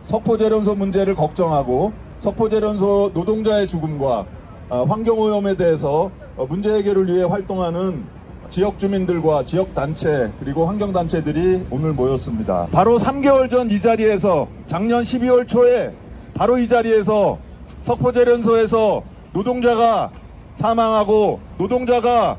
석포제련소 문제를 걱정하고 석포제련소 노동자의 죽음과 환경오염에 대해서 문제 해결을 위해 활동하는 지역 주민들과 지역 단체 그리고 환경단체들이 오늘 모였습니다. 바로 3개월 전 이 자리에서 작년 12월 초에 바로 이 자리에서 석포제련소에서 노동자가 사망하고 노동자가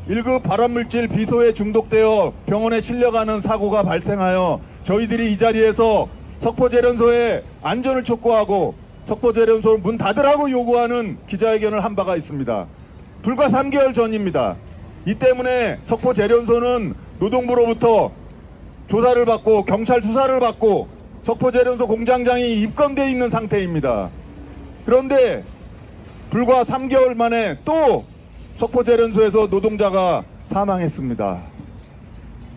1급 발암물질 비소에 중독되어 병원에 실려가는 사고가 발생하여 저희들이 이 자리에서 석포제련소의 안전을 촉구하고 석포제련소 문 닫으라고 요구하는 기자회견을 한 바가 있습니다. 불과 3개월 전입니다. 이 때문에 석포제련소는 노동부로부터 조사를 받고 경찰 수사를 받고 석포제련소 공장장이 입건되어 있는 상태입니다. 그런데 불과 3개월 만에 또 석포제련소에서 노동자가 사망했습니다.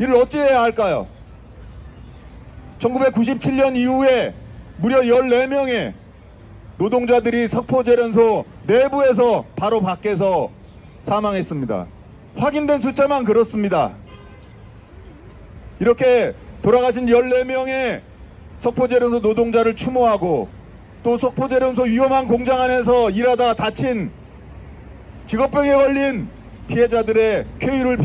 이를 어찌해야 할까요? 1997년 이후에 무려 14명의 노동자들이 석포제련소 내부에서 바로 밖에서 사망했습니다. 확인된 숫자만 그렇습니다. 이렇게 돌아가신 14명의 석포제련소 노동자를 추모하고 또 석포제련소 위험한 공장 안에서 일하다 다친 직업병에 걸린 피해자들의 쾌유를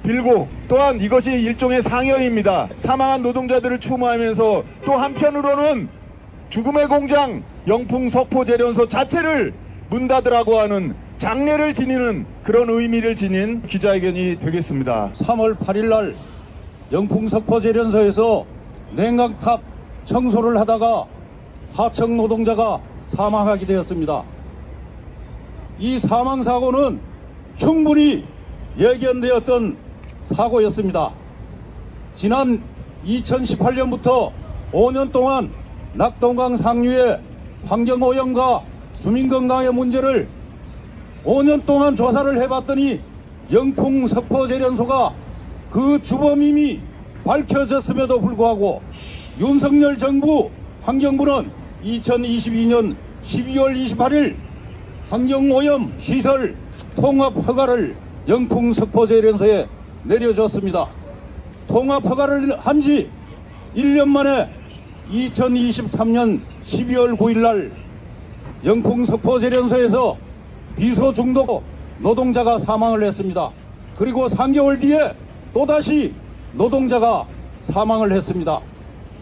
빌고 또한 이것이 일종의 상여입니다. 사망한 노동자들을 추모하면서 또 한편으로는 죽음의 공장 영풍 석포제련소 자체를 문 닫으라고 하는 장례를 지니는 그런 의미를 지닌 기자회견이 되겠습니다. 3월 8일 날 영풍 석포제련소에서 냉각탑 청소를 하다가 하청 노동자가 사망하게 되었습니다. 이 사망사고는 충분히 예견되었던 사고였습니다. 지난 2018년부터 5년 동안 낙동강 상류의 환경오염과 주민건강의 문제를 5년 동안 조사를 해봤더니 영풍 석포제련소가 그 주범임이 밝혀졌음에도 불구하고 윤석열 정부 환경부는 2022년 12월 28일 환경오염 시설 통합 허가를 영풍 석포제련소에 내려줬습니다. 통합 허가를 한 지 1년 만에 2023년 12월 9일 날 영풍 석포제련소에서 비소 중독 노동자가 사망을 했습니다. 그리고 3개월 뒤에 또다시 노동자가 사망을 했습니다.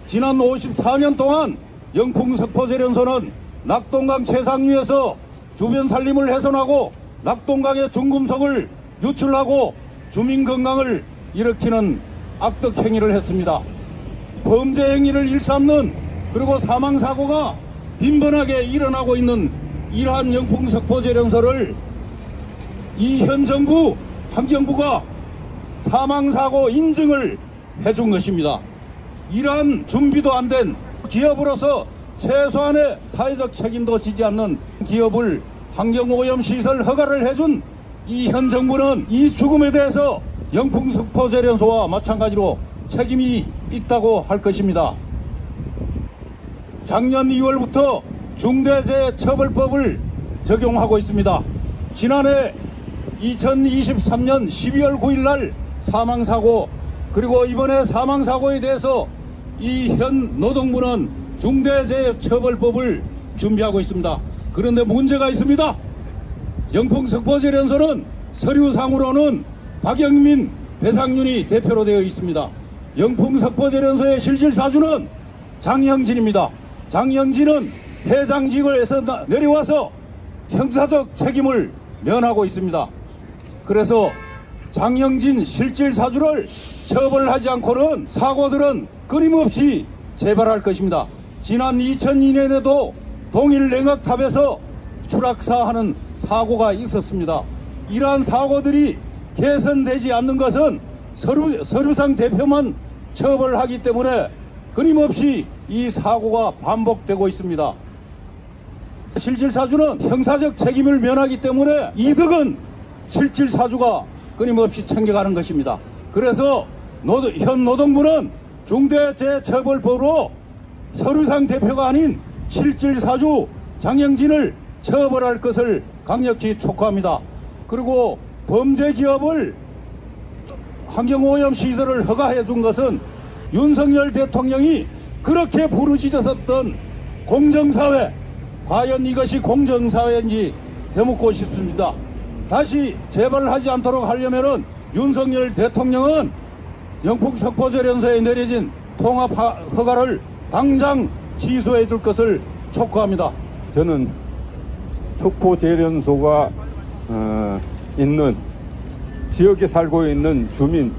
지난 54년 동안 영풍 석포제련소는 낙동강 최상류에서 주변 산림을 훼손하고 낙동강의 중금속을 유출하고 주민 건강을 일으키는 악덕 행위를 했습니다. 범죄 행위를 일삼는 그리고 사망사고가 빈번하게 일어나고 있는 이러한 영풍 석포제련소를 이 현 정부 환경부가 사망사고 인증을 해준 것입니다. 이러한 준비도 안 된 기업으로서 최소한의 사회적 책임도 지지 않는 기업을 환경오염 시설 허가를 해준 이 현 정부는 이 죽음에 대해서 영풍 석포제련소와 마찬가지로 책임이 있다고 할 것입니다. 작년 2월부터 중대재해처벌법을 적용하고 있습니다. 지난해 2023년 12월 9일 날 사망사고 그리고 이번에 사망사고에 대해서 이 현 노동부는 중대재해처벌법을 준비하고 있습니다. 그런데 문제가 있습니다. 영풍 석포제련소는 서류상으로는 박영민, 배상윤이 대표로 되어 있습니다. 영풍 석포제련소의 실질사주는 장형진입니다. 장형진은 회장직에서 내려와서 형사적 책임을 면하고 있습니다. 그래서 장형진 실질사주를 처벌하지 않고는 사고들은 끊임없이 재발할 것입니다. 지난 2002년에도 동일 냉각탑에서 추락사하는 사고가 있었습니다. 이러한 사고들이 개선되지 않는 것은 서류상 대표만 처벌하기 때문에 끊임없이 이 사고가 반복되고 있습니다. 실질사주는 형사적 책임을 면하기 때문에 이득은 실질사주가 끊임없이 챙겨가는 것입니다. 그래서 현 노동부는 중대재해처벌법으로 서류상 대표가 아닌 실질사주 장형진을 처벌할 것을 강력히 촉구합니다. 그리고 범죄기업을 환경오염 시설을 허가해 준 것은 윤석열 대통령이 그렇게 부르짖었던 공정사회, 과연 이것이 공정사회인지 되묻고 싶습니다. 다시 재발하지 않도록 하려면은 윤석열 대통령은 영풍 석포재련소에 내려진 통합 허가를 당장 취소해 줄 것을 촉구합니다. 저는 석포재련소가 있는 지역에 살고 있는 주민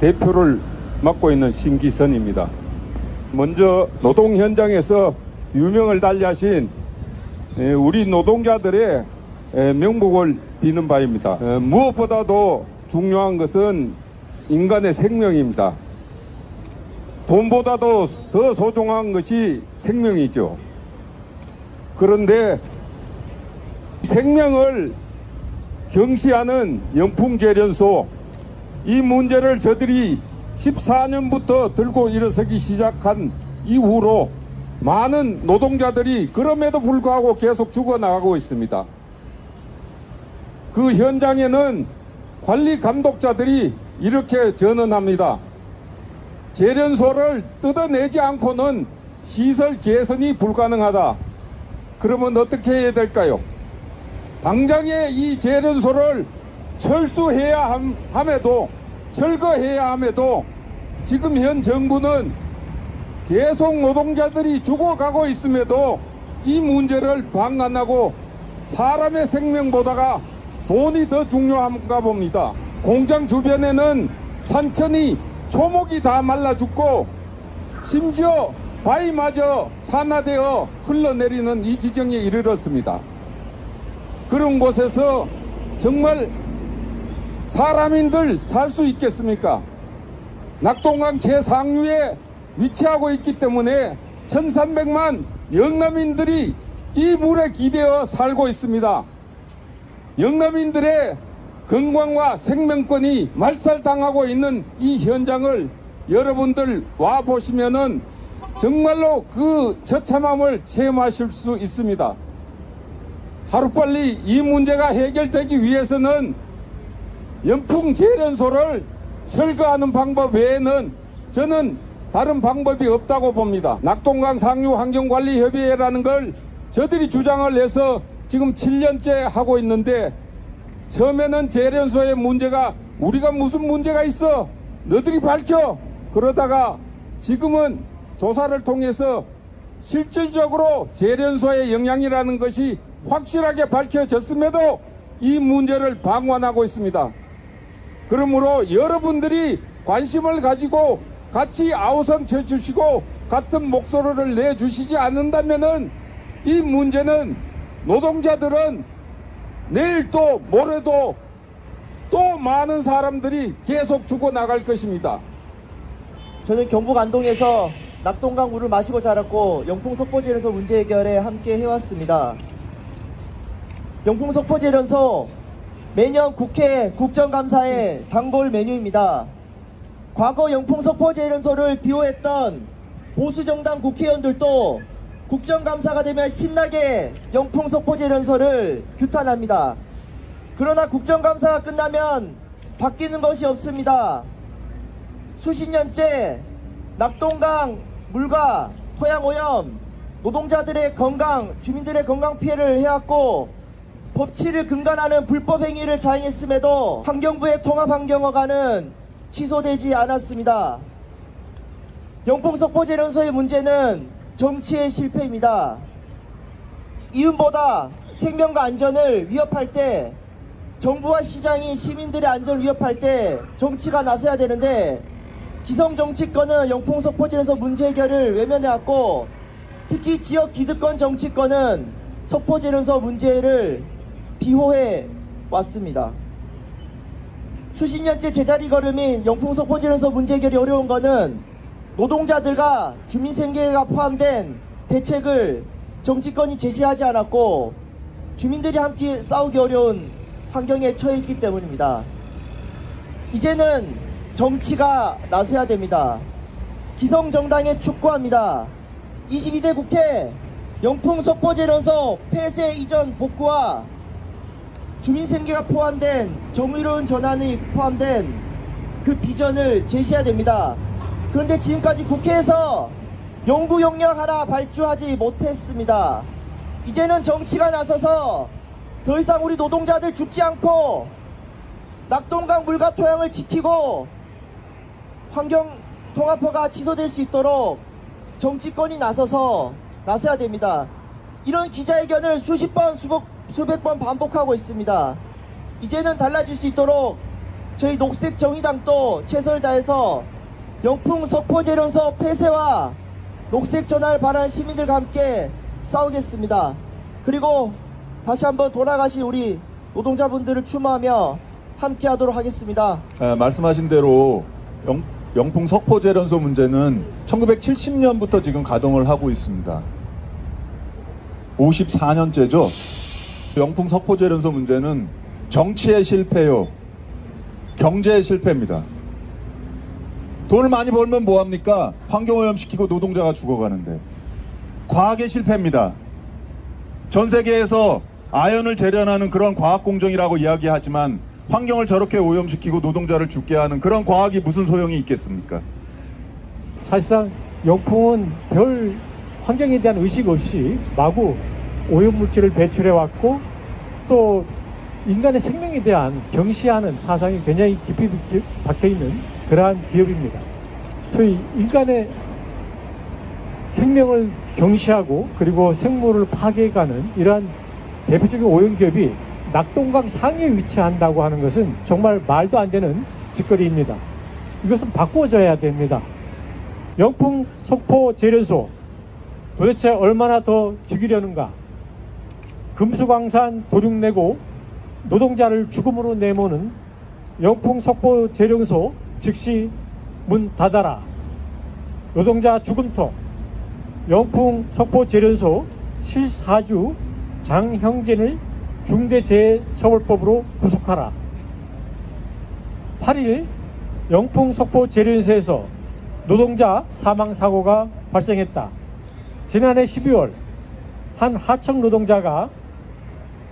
대표를 맡고 있는 신기선입니다. 먼저 노동 현장에서 유명을 달리하신 우리 노동자들의 명복을 비는 바입니다. 무엇보다도 중요한 것은 인간의 생명입니다. 돈보다도 더 소중한 것이 생명이죠. 그런데 생명을 경시하는 영풍재련소, 이 문제를 저들이 14년부터 들고 일어서기 시작한 이후로 많은 노동자들이 그럼에도 불구하고 계속 죽어나가고 있습니다. 그 현장에는 관리 감독자들이 이렇게 전언합니다. 재련소를 뜯어내지 않고는 시설 개선이 불가능하다. 그러면 어떻게 해야 될까요? 당장에 이 재련소를 철수해야 함에도, 철거해야 함에도 지금 현 정부는 계속 노동자들이 죽어가고 있음에도 이 문제를 방관하고 사람의 생명보다가 돈이 더 중요한가 봅니다. 공장 주변에는 산천이 초목이 다 말라 죽고 심지어 바위마저 산화되어 흘러내리는 이 지경에 이르렀습니다. 그런 곳에서 정말 사람인들 살 수 있겠습니까? 낙동강 제상류에 위치하고 있기 때문에 1300만 영남인들이 이 물에 기대어 살고 있습니다. 영남인들의 건강과 생명권이 말살당하고 있는 이 현장을 여러분들 와보시면은 정말로 그 처참함을 체험하실 수 있습니다. 하루빨리 이 문제가 해결되기 위해서는 영풍재련소를 철거하는 방법 외에는 저는 다른 방법이 없다고 봅니다. 낙동강 상류 환경관리협의회라는 걸 저들이 주장을 해서 지금 7년째 하고 있는데, 처음에는 재련소의 문제가 우리가 무슨 문제가 있어? 너들이 밝혀! 그러다가 지금은 조사를 통해서 실질적으로 재련소의 영향이라는 것이 확실하게 밝혀졌음에도 이 문제를 방관하고 있습니다. 그러므로 여러분들이 관심을 가지고 같이 아우성 쳐주시고 같은 목소리를 내주시지 않는다면은 이 문제는 노동자들은 내일도 모레도 또 많은 사람들이 계속 죽어나갈 것입니다. 저는 경북 안동에서 낙동강 물을 마시고 자랐고 영풍석포재련소 문제 해결에 함께 해왔습니다. 영풍석포재련소 매년 국회 국정감사의 단골 메뉴입니다. 과거 영풍석포재련소를 비호했던 보수정당 국회의원들도 국정감사가 되면 신나게 영풍석포재련소를 규탄합니다. 그러나 국정감사가 끝나면 바뀌는 것이 없습니다. 수십 년째 낙동강 물과 토양오염, 노동자들의 건강, 주민들의 건강 피해를 해왔고 법치를 근간하는 불법행위를 자행했음에도 환경부의 통합환경허가는 취소되지 않았습니다. 영풍석포재련소의 문제는 정치의 실패입니다. 이윤보다 생명과 안전을 위협할 때, 정부와 시장이 시민들의 안전을 위협할 때 정치가 나서야 되는데, 기성정치권은 영풍석포재련소 문제 해결을 외면해왔고, 특히 지역 기득권 정치권은 석포재련소 문제를 비호해 왔습니다. 수십 년째 제자리 걸음인 영풍석포재련소 문제 해결이 어려운 것은 노동자들과 주민 생계가 포함된 대책을 정치권이 제시하지 않았고 주민들이 함께 싸우기 어려운 환경에 처해 있기 때문입니다. 이제는 정치가 나서야 됩니다. 기성정당에 촉구합니다. 22대 국회 영풍석포재련소 폐쇄 이전 복구와 주민 생계가 포함된 정의로운 전환이 포함된 그 비전을 제시해야 됩니다. 그런데 지금까지 국회에서 연구용역 하나 발주하지 못했습니다. 이제는 정치가 나서서 더 이상 우리 노동자들 죽지 않고 낙동강 물과 토양을 지키고 환경통합허가 취소될 수 있도록 정치권이 나서야 됩니다. 이런 기자회견을 수십 번, 수백 번 반복하고 있습니다. 이제는 달라질 수 있도록 저희 녹색정의당도 최선을 다해서 영풍 석포제련소 폐쇄와 녹색 전환을 바라는 시민들과 함께 싸우겠습니다. 그리고 다시 한번 돌아가신 우리 노동자분들을 추모하며 함께 하도록 하겠습니다. 말씀하신 대로 영풍 석포제련소 문제는 1970년부터 지금 가동을 하고 있습니다. 54년째죠. 영풍 석포제련소 문제는 정치의 실패요, 경제의 실패입니다. 돈을 많이 벌면 뭐합니까? 환경오염시키고 노동자가 죽어가는데. 과학의 실패입니다. 전 세계에서 아연을 재련하는 그런 과학공정이라고 이야기하지만 환경을 저렇게 오염시키고 노동자를 죽게 하는 그런 과학이 무슨 소용이 있겠습니까? 사실상 영풍은 별 환경에 대한 의식 없이 마구 오염물질을 배출해왔고 또 인간의 생명에 대한 경시하는 사상이 굉장히 깊이 박혀있는 그러한 기업입니다. 저희 인간의 생명을 경시하고 그리고 생물을 파괴해가는 이러한 대표적인 오염기업이 낙동강 상류에 위치한다고 하는 것은 정말 말도 안 되는 짓거리입니다. 이것은 바꿔줘야 됩니다. 영풍 석포 제련소 도대체 얼마나 더 죽이려는가? 금수광산 도륙내고 노동자를 죽음으로 내모는 영풍 석포 제련소 즉시 문 닫아라. 노동자 죽음터 영풍 석포 제련소 실사주 장형진을 중대재해처벌법으로 구속하라. 8일 영풍 석포 제련소에서 노동자 사망사고가 발생했다. 지난해 12월 한 하청 노동자가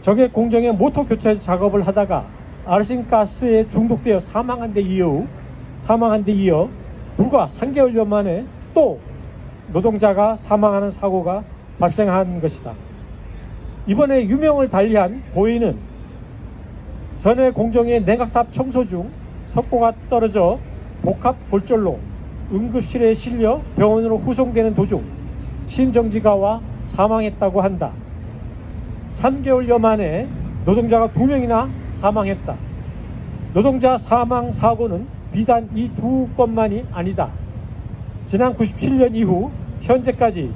적의 공정의 모터 교체 작업을 하다가 아르센가스에 중독되어 사망한 데 이어 불과 3개월여 만에 또 노동자가 사망하는 사고가 발생한 것이다. 이번에 유명을 달리한 고인은 전에 공정의 냉각탑 청소 중 석고가 떨어져 복합 골절로 응급실에 실려 병원으로 후송되는 도중 심정지가 와 사망했다고 한다. 3개월여 만에 노동자가 2명이나 사망했다. 노동자 사망 사고는 비단 이 두 건만이 아니다. 지난 97년 이후 현재까지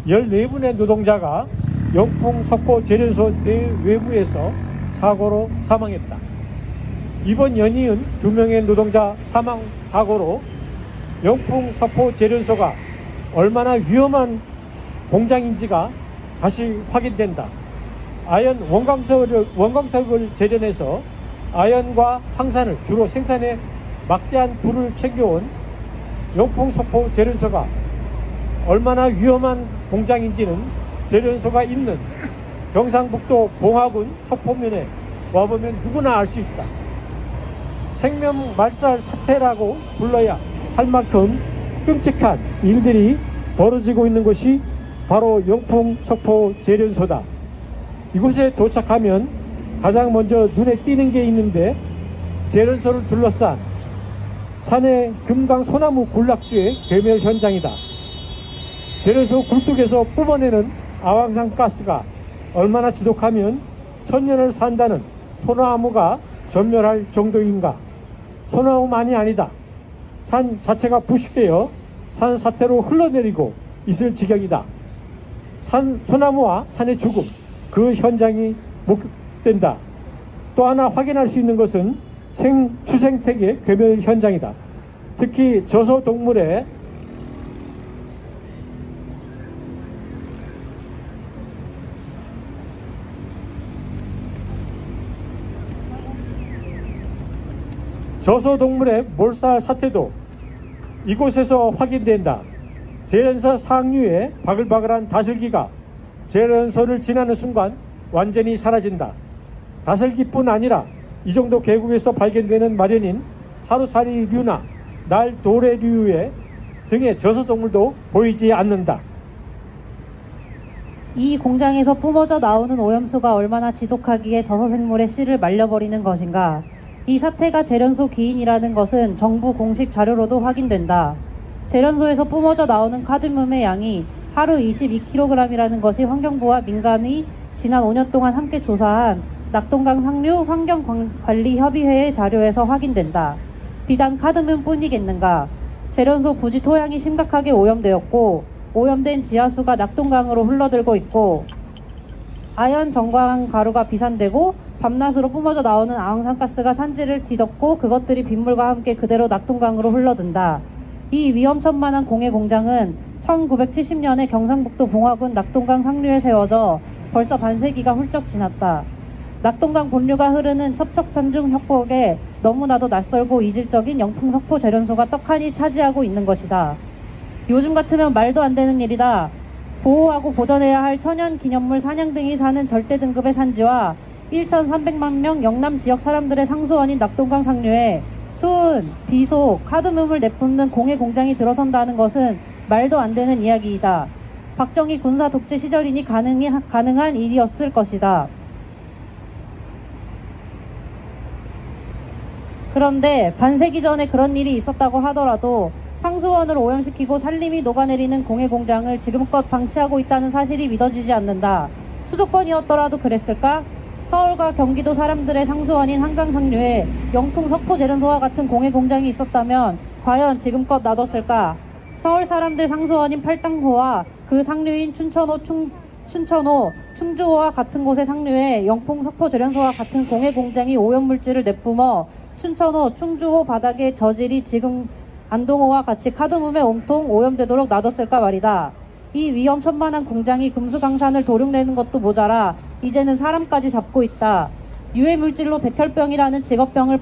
14분의 노동자가 영풍 석포 제련소 내외부에서 사고로 사망했다. 이번 연이은 2명의 노동자 사망 사고로 영풍 석포 제련소가 얼마나 위험한 공장인지가 다시 확인된다. 아연 원광석을 제련해서 아연과 황산을 주로 생산해 막대한 부를 챙겨온 영풍 석포 제련소가 얼마나 위험한 공장인지는 제련소가 있는 경상북도 봉화군 석포면에 와보면 누구나 알 수 있다. 생명 말살 사태라고 불러야 할 만큼 끔찍한 일들이 벌어지고 있는 것이 바로 영풍 석포 제련소다. 이곳에 도착하면 가장 먼저 눈에 띄는 게 있는데 제련소를 둘러싼 산의 금강 소나무 군락지의 괴멸 현장이다. 제련소 굴뚝에서 뿜어내는 아황산 가스가 얼마나 지독하면 천년을 산다는 소나무가 전멸할 정도인가. 소나무만이 아니다. 산 자체가 부식되어 산 사태로 흘러내리고 있을 지경이다. 소나무와 산의 죽음, 그 현장이 목격된다. 또 하나 확인할 수 있는 것은 투생태계 괴멸 현장이다. 특히 저소동물의 몰살 사태도 이곳에서 확인된다. 제련소 상류에 바글바글한 다슬기가 제련소를 지나는 순간 완전히 사라진다. 다슬기뿐 아니라 이 정도 계곡에서 발견되는 마련인 하루살이류나 날도래류의 등의 저소동물도 보이지 않는다. 이 공장에서 뿜어져 나오는 오염수가 얼마나 지독하기에 저서생물의 씨를 말려버리는 것인가. 이 사태가 재련소 기인이라는 것은 정부 공식 자료로도 확인된다. 재련소에서 뿜어져 나오는 카드뮴의 양이 하루 22kg이라는 것이 환경부와 민간이 지난 5년 동안 함께 조사한 낙동강 상류 환경관리협의회의 자료에서 확인된다. 비단 카드뮴뿐이겠는가. 재련소 부지 토양이 심각하게 오염되었고 오염된 지하수가 낙동강으로 흘러들고 있고 아연 정광 가루가 비산되고 밤낮으로 뿜어져 나오는 아황산가스가 산지를 뒤덮고 그것들이 빗물과 함께 그대로 낙동강으로 흘러든다. 이 위험천만한 공해 공장은 1970년에 경상북도 봉화군 낙동강 상류에 세워져 벌써 반세기가 훌쩍 지났다. 낙동강 본류가 흐르는 첩첩산중 협곡에 너무나도 낯설고 이질적인 영풍석포 재련소가 떡하니 차지하고 있는 것이다. 요즘 같으면 말도 안 되는 일이다. 보호하고 보존해야 할 천연기념물 사냥 등이 사는 절대 등급의 산지와 1,300만 명 영남 지역 사람들의 상수원인 낙동강 상류에 수은, 비속, 카드뮴을 내뿜는 공해 공장이 들어선다는 것은 말도 안 되는 이야기이다. 박정희 군사 독재 시절이니 가능한 일이었을 것이다. 그런데 반세기 전에 그런 일이 있었다고 하더라도 상수원을 오염시키고 산림이 녹아내리는 공해 공장을 지금껏 방치하고 있다는 사실이 믿어지지 않는다. 수도권이었더라도 그랬을까? 서울과 경기도 사람들의 상수원인 한강 상류에 영풍 석포 재련소와 같은 공해 공장이 있었다면 과연 지금껏 놔뒀을까? 서울 사람들 상수원인 팔당호와 그 상류인 춘천호, 충주호와 같은 곳의 상류에 영풍 석포 재련소와 같은 공해 공장이 오염물질을 내뿜어 춘천호, 충주호 바닥의 저질이 지금 안동호와 같이 카드뮴에 온통 오염되도록 놔뒀을까 말이다. 이 위험천만한 공장이 금수강산을 도륙내는 것도 모자라 이제는 사람까지 잡고 있다. 유해물질로 백혈병이라는 직업병을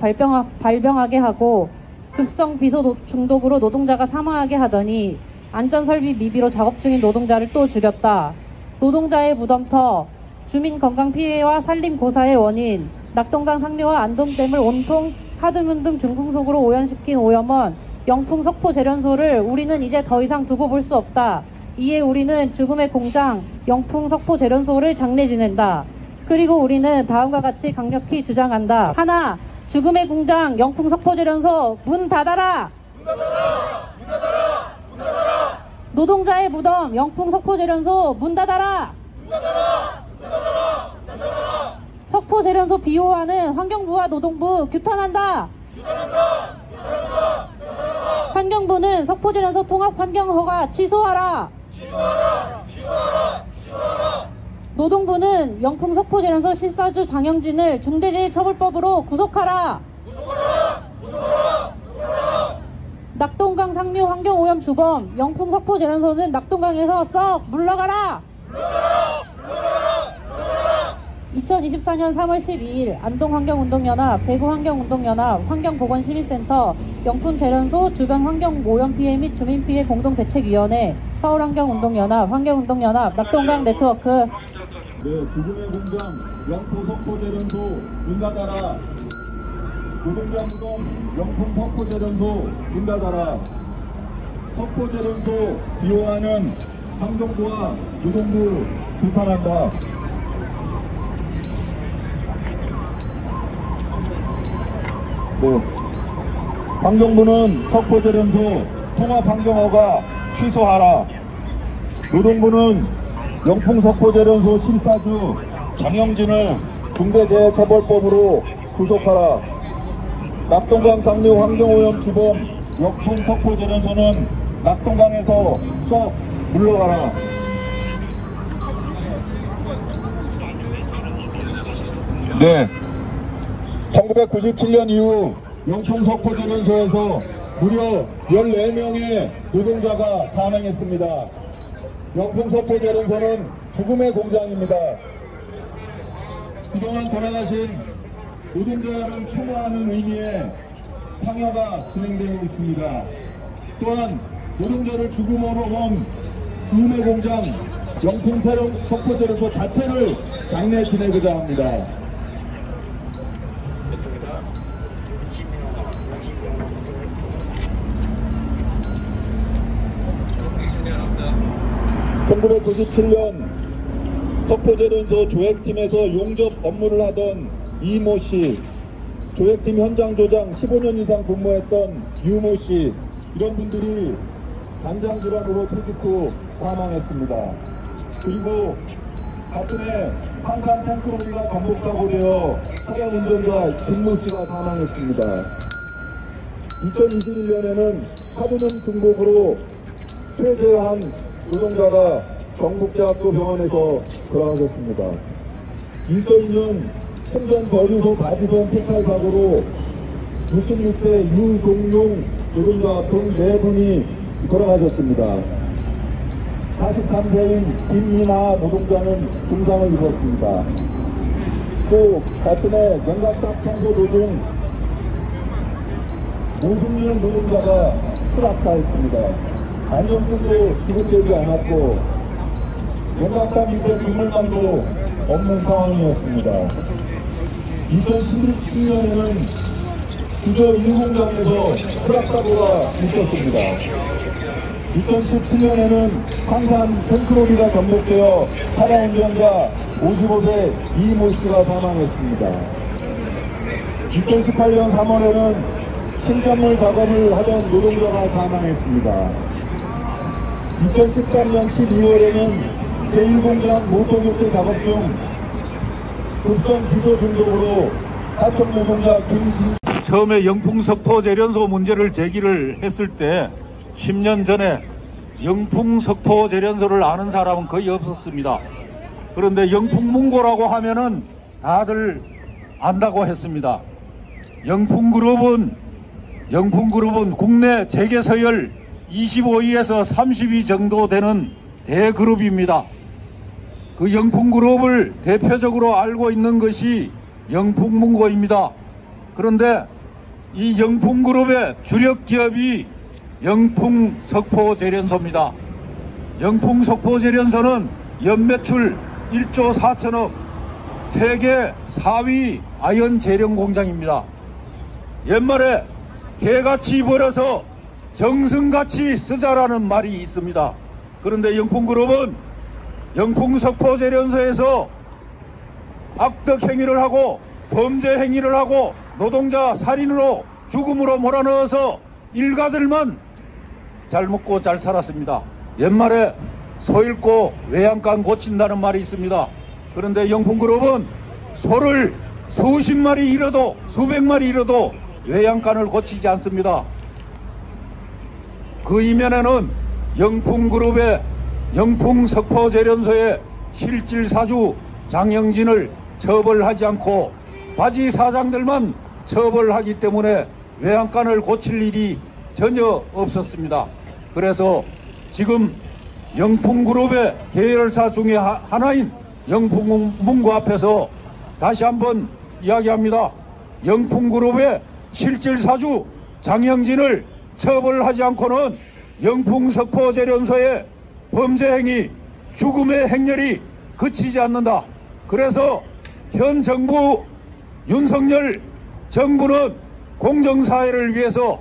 발병하게 하고 급성 비소 중독으로 노동자가 사망하게 하더니 안전설비 미비로 작업 중인 노동자를 또 죽였다. 노동자의 무덤터, 주민 건강 피해와 산림 고사의 원인, 낙동강 상류와 안동댐을 온통 카드뮴 등 중금속으로 오염시킨 오염원 영풍 석포 재련소를 우리는 이제 더 이상 두고 볼 수 없다. 이에 우리는 죽음의 공장 영풍 석포 재련소를 장례 지낸다. 그리고 우리는 다음과 같이 강력히 주장한다. 하나, 죽음의 공장 영풍 석포 재련소 문 닫아라. 문 닫아라. 문 닫아라. 문 닫아라. 노동자의 무덤 영풍 석포 재련소 문 닫아라. 문 닫아라. 문 닫아라. 문 닫아라. 석포 재련소 비호하는 환경부와 노동부 규탄한다. 규탄한다. 규탄한다. 환경부는 석포 재련소 통합 환경 허가 취소하라. 취소하라. 취소하라. 취소하라. 노동부는 영풍 석포 재련소 실사주 장영진을 중대재해처벌법으로 구속하라. 구속하라. 구속하라. 구속하라. 낙동강 상류 환경오염 주범 영풍 석포 재련소는 낙동강에서 썩 물러가라. 물러가라. 물러가라. 물러가라. 2024년 3월 12일 안동환경운동연합, 대구환경운동연합, 환경보건시민센터, 영풍재련소 주변 환경오염피해 및 주민피해 공동대책위원회, 서울환경운동연합, 환경운동연합, 낙동강 네트워크. 네, 죽음의 공장 영풍 석포 재련소 문 닫아라. 노동자 무덤 영풍 석포 재련소 문 닫아라. 석포 재련소 비호하는 환경부와 노동부 규탄한다. 네. 환경부는 석포 재련소 통합 환경허가 취소하라. 노동부는 영풍 석포 재련소 실사주 장영진을 중대재해처벌법으로 구속하라. 낙동강 상류 환경오염 주범 영풍 석포 재련소는 낙동강에서 썩 물러가라. 네. 1997년 이후 영풍 석포 재련소에서 무려 14명의 노동자가 사망했습니다. 영풍 석포 재련소는 죽음의 공장입니다. 그동안 돌아가신 노동자를 추모하는 의미의 상여가 진행되고 있습니다. 또한 노동자를 죽음으로 온 죽음의 공장 영풍 석포 재련소 자체를 장례 지내고자 합니다. 1997년 석포제련소 조획팀에서 용접 업무를 하던 이모 씨, 조획팀 현장 조장 15년 이상 근무했던 유모 씨, 이런 분들이 간장 질환으로 퇴직 후 사망했습니다. 그리고 같은 해 황산 탱크로리가 전복사고되어 차량 운전자 김모 씨가 사망했습니다. 2021년에는 카드뮴 중독으로 최재한 노동자가 경북대학교 병원에서 돌아가셨습니다. 2002년 생전 거주소 가지선 폐찰 사고로 66세 유동용 노동자 등 4분이 돌아가셨습니다. 43세인 김민아 노동자는 중상을 입었습니다. 또 같은 해 냉각탑 청소 도중 오승용 노동자가 추락사했습니다. 안전등도 지급되지 않았고 냉각탑 밑에 그물망도 없는 상황이었습니다. 2016년에는 주저 1공장에서 추락사고가 있었습니다. 2017년에는 황산 탱크로리가 전복되어 차량 운전자 55세 이모 씨가 사망했습니다. 2018년 3월에는 신편물 작업을 하던 노동자가 사망했습니다. 2013년 12월에는 제1공장 모터교체 작업 중 급성 기소 중독으로 하청 노동자 김신 처음에 영풍석포제련소 문제를 제기를 했을 때 10년 전에 영풍석포제련소를 아는 사람은 거의 없었습니다. 그런데 영풍문고라고 하면은 다들 안다고 했습니다. 영풍그룹은 국내 재계서열 25위에서 30위 정도 되는 대그룹입니다. 그 영풍그룹을 대표적으로 알고 있는 것이 영풍문고입니다. 그런데 이 영풍그룹의 주력 기업이 영풍석포제련소입니다. 영풍석포제련소는 연매출 1조 4천억, 세계 4위 아연 재련 공장입니다. 옛말에 개같이 벌어서 정승같이 쓰자라는 말이 있습니다. 그런데 영풍그룹은 영풍석포제련소에서 악덕 행위를 하고 범죄 행위를 하고 노동자 살인으로 죽음으로 몰아넣어서 일가들만 잘 먹고 잘 살았습니다. 옛말에 소 잃고 외양간 고친다는 말이 있습니다. 그런데 영풍그룹은 소를 수십 마리 잃어도 수백 마리 잃어도 외양간을 고치지 않습니다. 그 이면에는 영풍그룹의 영풍석포제련소의 실질사주 장영진을 처벌하지 않고 바지 사장들만 처벌하기 때문에 외양간을 고칠 일이 전혀 없었습니다. 그래서 지금 영풍그룹의 계열사 중에 하나인 영풍문고 앞에서 다시 한번 이야기합니다. 영풍그룹의 실질사주 장영진을 처벌하지 않고는 영풍석포제련소의 범죄행위, 죽음의 행렬이 그치지 않는다. 그래서 현 정부 윤석열 정부는 공정사회를 위해서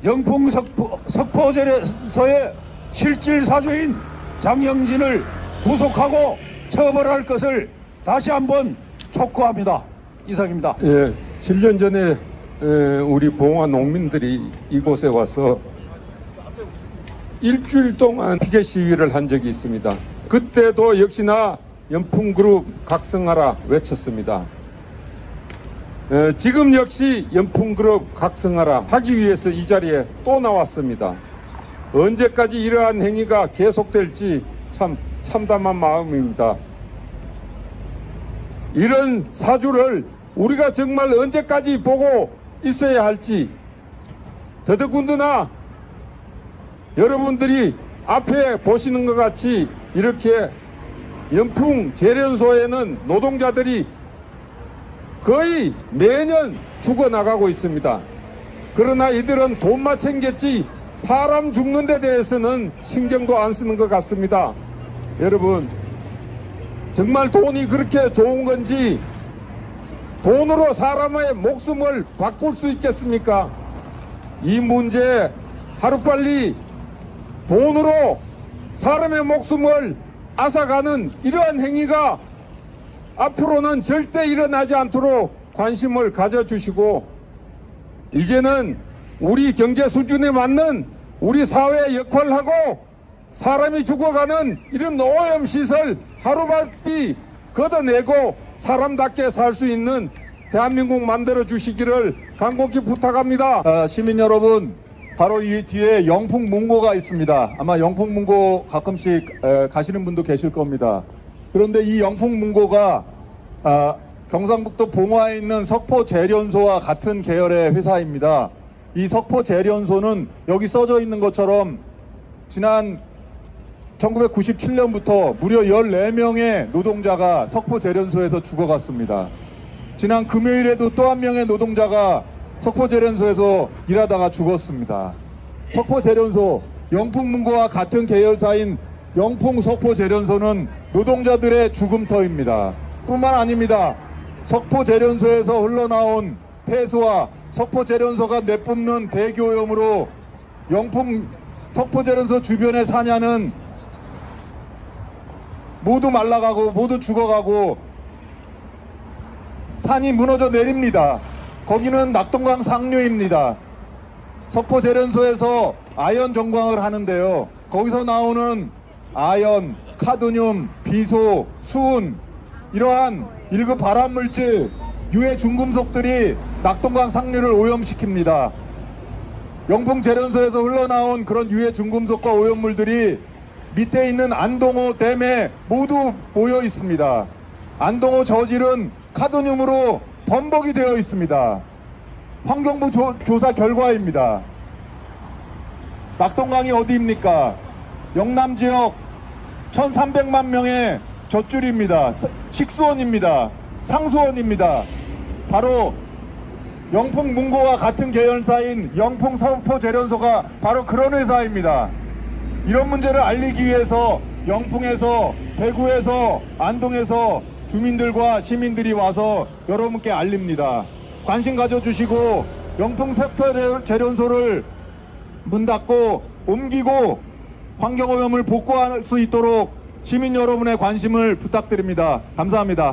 영풍석포제련소의 실질사주인 장영진을 구속하고 처벌할 것을 다시 한번 촉구합니다. 이상입니다. 예, 7년 전에 우리 봉화 농민들이 이곳에 와서 일주일 동안 피켓 시위를 한 적이 있습니다. 그때도 역시나 영풍그룹 각성하라 외쳤습니다. 지금 역시 영풍그룹 각성하라 하기 위해서 이 자리에 또 나왔습니다. 언제까지 이러한 행위가 계속될지 참 참담한 마음입니다. 이런 사주를 우리가 정말 언제까지 보고 있어야 할지, 더더군다나 여러분들이 앞에 보시는 것 같이 이렇게 영풍제련소에는 노동자들이 거의 매년 죽어나가고 있습니다. 그러나 이들은 돈만 챙겼지 사람 죽는 데 대해서는 신경도 안 쓰는 것 같습니다. 여러분, 정말 돈이 그렇게 좋은 건지 돈으로 사람의 목숨을 바꿀 수 있겠습니까? 이 문제 하루빨리 돈으로 사람의 목숨을 앗아가는 이러한 행위가 앞으로는 절대 일어나지 않도록 관심을 가져주시고, 이제는 우리 경제 수준에 맞는 우리 사회의 역할하고 사람이 죽어가는 이런 오염시설 하루바삐 걷어내고 사람답게 살 수 있는 대한민국 만들어 주시기를 간곡히 부탁합니다. 시민 여러분, 바로 이 뒤에 영풍문고가 있습니다. 아마 영풍문고 가끔씩 가시는 분도 계실 겁니다. 그런데 이 영풍문고가 경상북도 봉화에 있는 석포재련소와 같은 계열의 회사입니다. 이 석포재련소는 여기 써져 있는 것처럼 지난 1997년부터 무려 14명의 노동자가 석포재련소에서 죽어갔습니다. 지난 금요일에도 또 한 명의 노동자가 석포재련소에서 일하다가 죽었습니다. 석포재련소, 영풍문고와 같은 계열사인 영풍석포재련소는 노동자들의 죽음터입니다. 뿐만 아닙니다. 석포재련소에서 흘러나온 폐수와 석포재련소가 내뿜는 대기오염으로 영풍 석포재련소 주변의 산야는 모두 말라가고 모두 죽어가고 산이 무너져 내립니다. 거기는 낙동강 상류입니다. 석포재련소에서 아연 정광을 하는데요. 거기서 나오는 아연, 카드뮴, 비소, 수은, 이러한 1급 발암물질, 유해 중금속들이 낙동강 상류를 오염시킵니다. 영풍재련소에서 흘러나온 그런 유해 중금속과 오염물들이 밑에 있는 안동호 댐에 모두 모여 있습니다. 안동호 저질은 카드뮴으로 범벅이 되어 있습니다. 환경부 조사 결과입니다. 낙동강이 어디입니까? 영남 지역 1300만 명의 젖줄입니다. 식수원입니다. 상수원입니다. 바로 영풍문고와 같은 계열사인 영풍석포재련소가 바로 그런 회사입니다. 이런 문제를 알리기 위해서 영풍에서, 대구에서, 안동에서 주민들과 시민들이 와서 여러분께 알립니다. 관심 가져주시고 영풍석포재련소를 문 닫고 옮기고 환경오염을 복구할 수 있도록 시민 여러분의 관심을 부탁드립니다. 감사합니다.